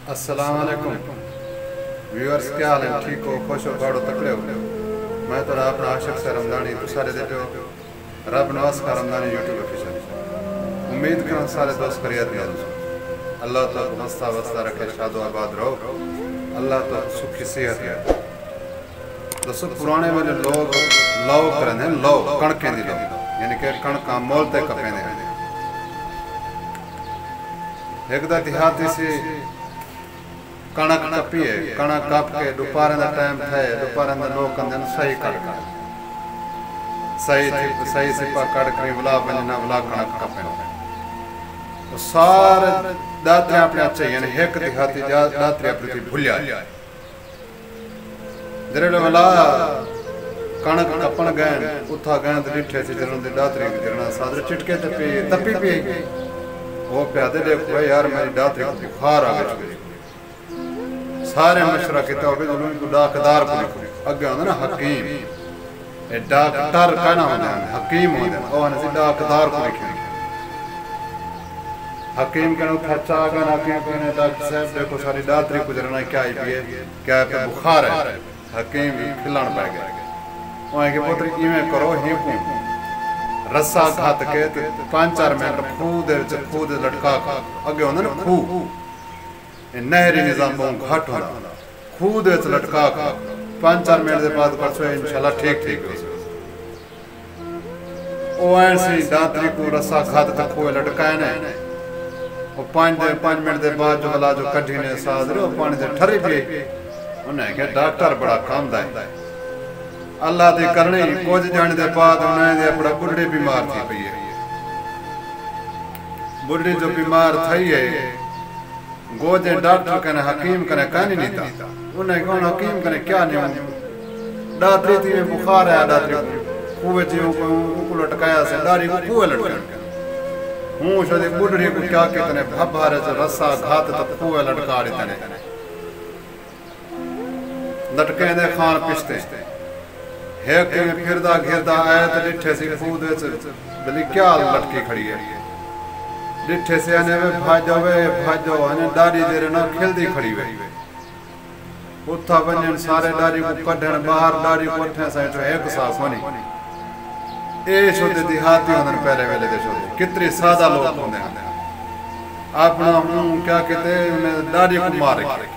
अस्सलाम वालेकुम व्यूअर्स, क्या हाल है? ठीक हो, खुश हो, गाड़ो तकड़े हो? मैं तो अपना आशिक से रमदानी तो सारे देते हो रब नवाज का रमदानी यूट्यूब ऑफिशियल। उम्मीद करो सारे दोस्त करियर दिया अल्लाह तो वस्ता वस्ता रखे, शादो आबाद रहो, अल्लाह तो सुखी सेहत है। दोस्तों पुराने वाले लोग लौ करें लौ कणकें दी लो, यानी कि कणका मोल ते कपेंदे एक देहाती से कणक कपी है, कणक कप के दोपहर का टाइम थे, दोपहर का लोग कंदन सही कड़का सही सिपा कड़करी बुला बजना बुला कणक कपे तो सारे दात्रे अपने अच्छे यानी एक देहाती दात्रे अपनी भूलिया जरे वाला कणक कपन गए उठा गए तो डिठे से जरूर दे दात्रे की जरना सादर चिटके तपी पी वो प्यादे देखो यार मेरी दात्रे को बुखार आ गई, सारे मशवरा किया डाकदार को अगे होंगे ना हकीम, डाक्टर कहना होंगे हकीम होंगे डाकदार को लिखे हकीम के खर्चा आ गया हकीम कहने डॉक्टर साहब देखो सारी दातरी गुजरना क्या आई पी है, क्या पे बुखार है। हकीम खिलान पै गए वहाँ के पुत्र इवें करो ही रस्सा घात के 5-4 मिनट खूद लटका अगे होंगे ना खू नहरी निजाम बहुत घट होना खूद लटका 5-4 मिनट के बाद परसों इंशाल्लाह ठीक ओ ऐसी दातरी को रस्सा खाद तक को लटकाए ने ओ 5 मिनट के बाद जो हला जो कढ़ी ने साथ रो पानी से ठरी पी उन्हें के डॉक्टर बड़ा कामदा है अल्लाह दी करनी कुछ जाने के बाद उन्हें दे अपना बुढ़ी बीमार थी पई है, बुढ़ी जो बीमार थई है गोजे डॉक्टर कने हकीम कने कहनी नहीं था उन्हें कौन हकीम कने क्या नहीं दातरी थी बुखार है दातरी कुएं जीव को लटकाया से दारी को कुएं लटका हूं शदी बुढ़ी को क्या कितने भभारे से रस्सा घात तक कुएं लटका देते लटके दे खान पिसते एक फिरदा घिरदा आया तो डिठे से कूद बली क्या लटकी खड़ी है डिठे से आने में भाजो आने दाढ़ी दे रहे ना खिलदी खड़ी हुई उठा बन सारे दाढ़ी को कढ़न बाहर दाढ़ी को उठे से तो एक साफ होनी ए छोटे देहाती होने पहले वेले दे छोटे कितने सादा लोग होंगे अपना हूं क्या कहते उन्हें दाढ़ी को मार रखे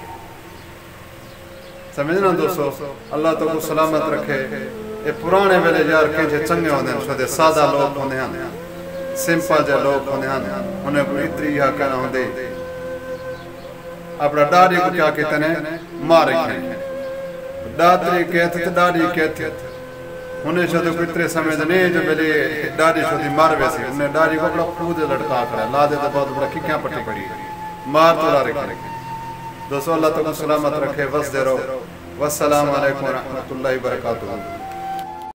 समझना दोस्तों, अल्लाह तो सलामत रखे। ये पुराने वेले यार के चंगे होंगे छोटे सादा लोग होंगे सिंपल जे लोग होंगे उन्हें कोई इतनी या कहना होंगे अपना दाढ़ी को क्या कहते हैं मार रखे दातरी कहते थे दाढ़ी कहते उन्हें शोधे को इतने समय नहीं जो मेरे दाढ़ी शोधी मार वैसे उन्हें दाढ़ी को बड़ा खूद लटका कर ला दे तो बहुत बड़ा किक्या पट्टी पड़ी मार तो ला रखे दोस्तों। अल्लाह तो सलामत रखे, बस दे रहो। वस्सलाम वालेकुम व रहमतुल्लाहि व बरकातुहू।